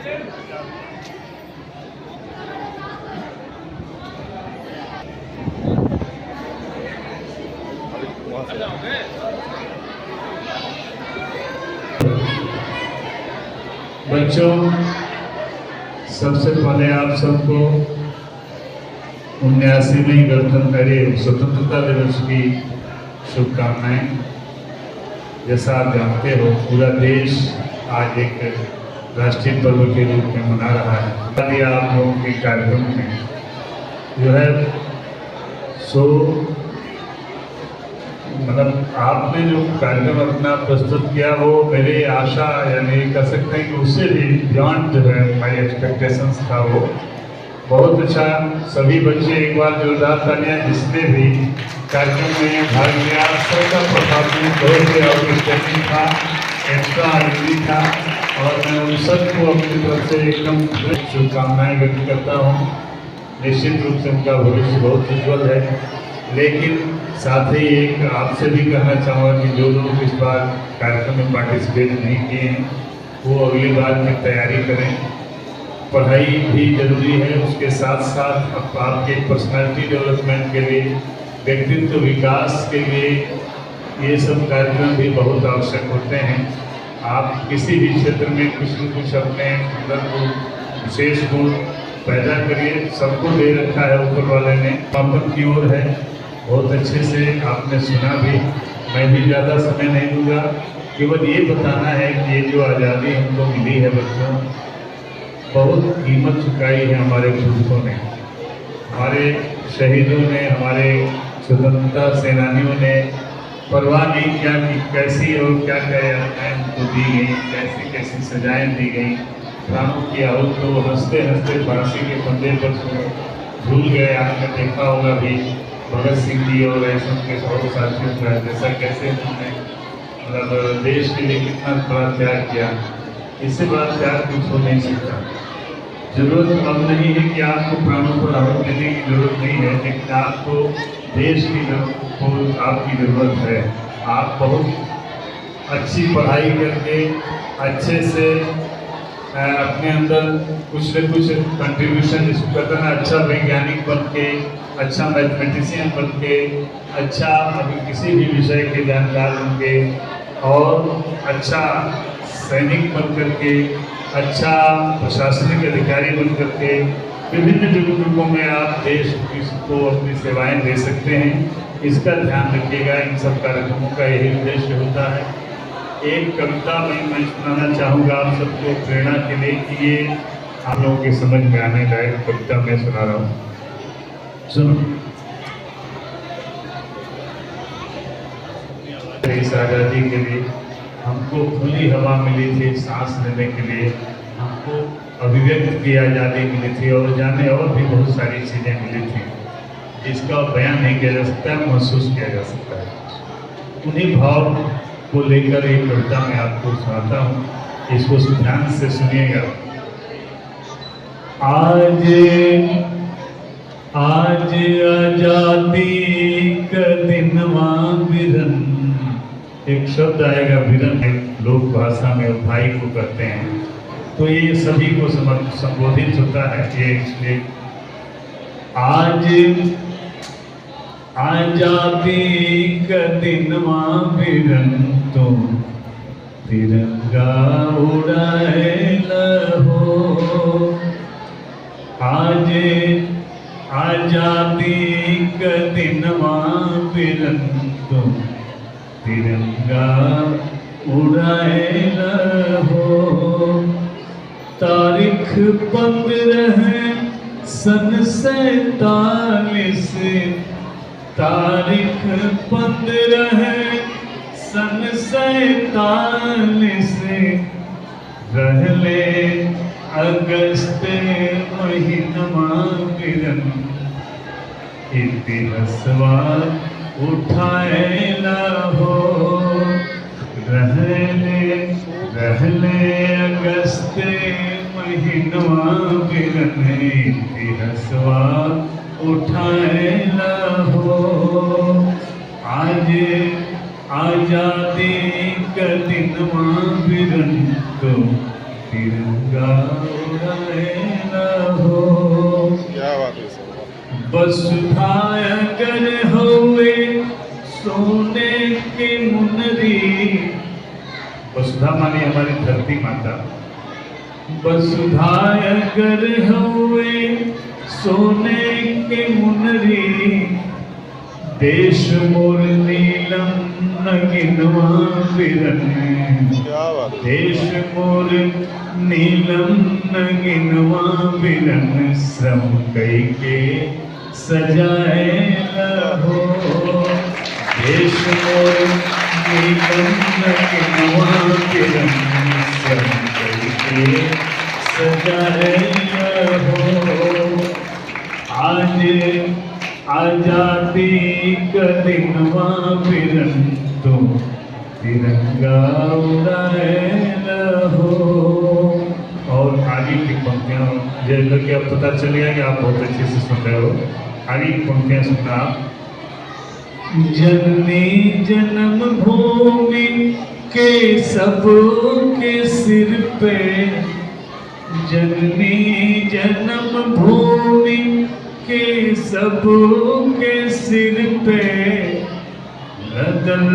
बच्चों, सबसे पहले आप सबको 79वें स्वतंत्रता दिवस की शुभकामनाएं। जैसा आप जानते हो, पूरा देश आज एक राष्ट्रीय पर्व के रूप में मना रहा है। आप लोगों के कार्यक्रम में जो है सो मतलब आपने जो कार्यक्रम अपना प्रस्तुत किया वो मेरे आशा यानी कह सकते हैं कि उससे भी बियॉन्ड जो है माई एक्सपेक्टेशंस था। वो बहुत अच्छा। सभी बच्चे एक बार जोरदार तालियां जिसने भी कार्यक्रम में भाग लिया, सबका परफॉर्मेंस बहुत ही आउटस्टैंडिंग था, एक्स्ट्राऑर्डिनरी था और मैं उन सबको अपनी तरफ से एकदम शुभकामनाएं व्यक्त करता हूँ। निश्चित रूप से उनका भविष्य बहुत उज्ज्वल है। लेकिन साथ ही एक आपसे भी कहना चाहूँगा कि जो लोग इस बार कार्यक्रम में पार्टिसिपेट नहीं किए हैं वो अगली बार की तैयारी करें। पढ़ाई भी जरूरी है, उसके साथ साथ आपके पर्सनालिटी डेवलपमेंट के लिए, व्यक्तित्व विकास के लिए ये सब कार्यक्रम भी बहुत आवश्यक होते हैं। आप किसी भी क्षेत्र में कुछ न कुछ अपने अंदर को विशेष गुण पैदा करिए। सबको दे रखा है ऊपर वाले ने, पापन की ओर है। बहुत अच्छे से आपने सुना भी। मैं भी ज़्यादा समय नहीं दूंगा, केवल ये बताना है कि ये जो आज़ादी हमको मिली है बच्चों, बहुत कीमत चुकाई है हमारे बुजुर्गों ने, हमारे शहीदों ने, हमारे स्वतंत्रता सेनानियों ने परवाह नहीं किया कि कैसी और क्या क्या यातनाएं उनको दी गई, कैसी कैसी सजाएं दी गई। प्राणों की आहुति तो हंसते हंसते फांसी के फंदे पर भूल गए। आपने देखा होगा भी भगत सिंह जी और ऐसे के बहुत साथियों का जैसा कैसे उन्होंने मतलब देश के लिए कितना बड़ा त्याग किया। इससे बड़ा त्याग कुछ हो नहीं सकता। जरूरत अब नहीं है कि आपको प्राणों पर आहुति देने की जरूरत नहीं है, लेकिन आपको देश की को आपकी ज़रूरत है। आप बहुत अच्छी पढ़ाई करके अच्छे से अपने अंदर कुछ न कुछ कंट्रीब्यूशन जिसको कहते हैं, अच्छा वैज्ञानिक बन के, अच्छा मैथमेटिशियन बन के, अच्छा अभी किसी भी विषय के जानकार बन के और अच्छा सैनिक बन करके, अच्छा प्रशासनिक अधिकारी बन करके विभिन्न जगहों में आप देश को अपनी सेवाएं दे सकते हैं। इसका ध्यान रखिएगा। इन सब कार्यक्रमों का यही उद्देश्य होता है। एक कविता मैं सुनाना चाहूँगा आप सबको प्रेरणा के लिए कि ये आप लोगों के समझ में आने लायक कविता मैं सुना रहा हूँ। सुनो। इस आज़ादी के लिए हमको खुली हवा मिली थी, सांस लेने के लिए हमको अभिव्यक्त की आज़ादी मिली थी और जाने और भी बहुत सारी चीज़ें मिली थी जिसका बयान नहीं किया जा सकता, महसूस किया जा सकता है। उन्हीं भाव को लेकर एक कविता मैं आपको सुनाता हूँ, इसको ध्यान से सुनिएगा। आज आजादी का दिनवा बिरन, एक शब्द आएगा बिरन, लोक भाषा में भाई को कहते हैं, तो ये सभी को संबोधित होता है। ये इसलिए आज आजादी का दिनवा बिरन तो तिरंगा उड़ाए लहो। आज आजादी का दिनवा बिरन तो तिरंगा उड़ाए लहो। तारीख 15 सन 47, तारीख 15 सन 47, रहले अगस्त महीनमा बिरन इतिहासवा उठाए लहो। रहले अगस्त महीनवा बिरन इतिहासवा उठाए लहो। आज आजादी का दिनवा बिरन तो तिरंगा उड़ाए रहो। क्या बात है सर। वसुधा अगर होवे सोने के मुनरी, वसुधा मानी हमारी धरती माता। वसुधा अगर होवे सोने के मुनरी, देश मोर नीलम नगिनवा बिरन। क्या बात है। देश मोर नीलम नगिनवा बिरन, श्रम कई के सजाए रहो। देश मोर नीलम नगिनवा बिरन, श्रम कई के सजाए रहो। आज आजादी का दिनवा बिरन, तो तिरंगा उड़ाए रहो। और आगे की पंक्तियां जैसे कि अब पता चल गया कि आप बहुत अच्छे से सुन रहे हो। आगे की पंक्तियां सुनना आप। जननी जन्म भूमि के सबके सिर पे, जननी जन्म भूमि के सबके सिर पे, लदल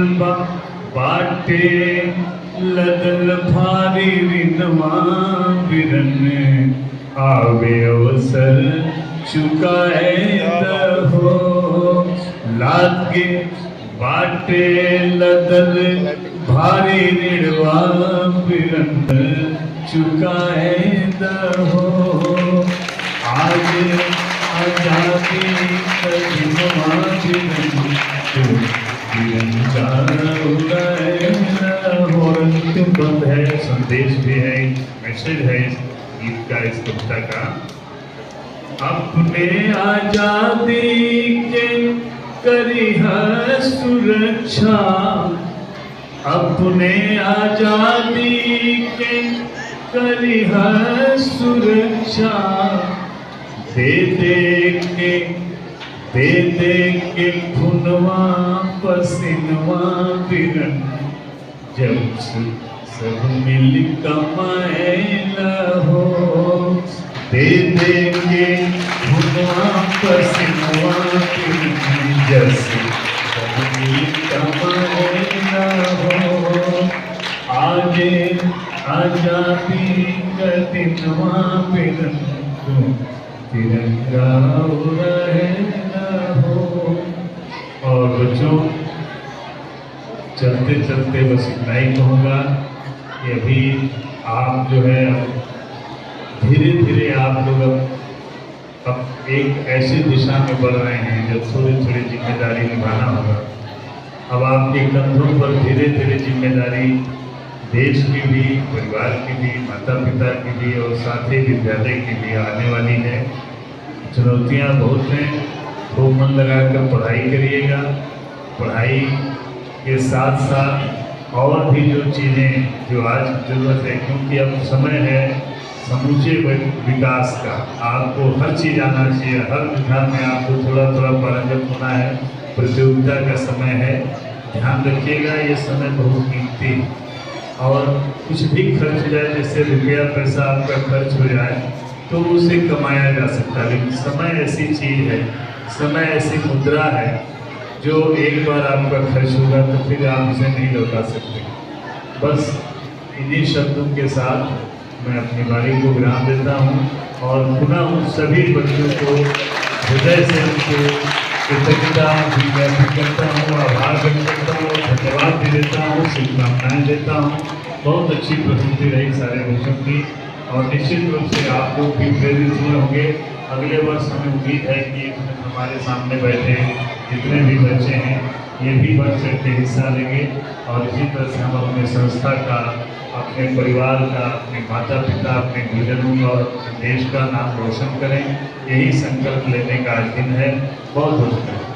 बाटे लदल भारी रिनवा बिरन, आवे अवसर चुकाए रहो। लागे बाटे लदल भारी ऋणवा बिरन, चुकाए रहो। आज आजादी का दिनवा बिरन, तिरंगा उड़ाए रहो। और अंतिम बंद है, संदेश भी है, मैसेज है इस गीत का, इस कविता का। अपने आजादी के करिह सुरक्षा, अपने आजादी के करिह सुरक्षा, दे दे के खुनवा पसीनवा बिरन, जब सब मिल कमाए लहो। दे के खुनवा पसीनवा बिरन, जब सब मिल कमाए लहो। आगे आजादी का दिनवा बिरन, तिरंगा उड़ाए रहो। और बच्चों, चलते चलते बस इतना ही कहूँगा कि अभी आप जो है धीरे धीरे आप लोग अब एक ऐसी दिशा में बढ़ रहे हैं जब थोड़ी थोड़ी जिम्मेदारी निभाना होगा। अब आपके कंधों पर धीरे धीरे जिम्मेदारी देश की भी, परिवार की भी, माता पिता की भी और साथ ही विद्यालय की भी आने वाली है। चुनौतियाँ बहुत हैं, खूब मन लगाकर पढ़ाई करिएगा। पढ़ाई के साथ साथ और भी जो चीज़ें जो आज ज़रूरत है, क्योंकि अब समय है समूचे विकास का। आपको हर चीज़ आना चाहिए, हर विधान में आपको थोड़ा थोड़ा पारंगत होना है। प्रतियोगिता का समय है, ध्यान रखिएगा, ये समय बहुत कीमती है। और कुछ भी खर्च हो जाए, जैसे रुपया पैसा आपका खर्च हो जाए तो उसे कमाया जा सकता है, लेकिन समय ऐसी चीज़ है, समय ऐसी मुद्रा है जो एक बार आपका खर्च होगा तो फिर आप इसे नहीं लौटा सकते। बस इन्हीं शब्दों के साथ मैं अपनी वाणी को विराम देता हूँ और पुनः उन सभी बच्चों को हृदय से उनको कृतज्ञता व्यक्त करता हूँ, आभार व्यक्त करता हूँ, धन्यवाद भी देता हूँ, शुभकामनाएँ देता हूँ। बहुत अच्छी प्रस्तुति रही सारे बच्चों की और निश्चित रूप से आप लोग भी प्रेरित हुए होंगे। अगले वर्ष हमें उम्मीद है कि हमारे सामने बैठे जितने भी बच्चे हैं ये भी बढ़ चढ़ के हिस्सा लेंगे और इसी तरह से हम अपने संस्था का, अपने परिवार का, अपने माता पिता, अपने गुरुजनों का और देश का नाम रोशन करें। यही संकल्प लेने का आज दिन है। बहुत बहुत शुक्रिया।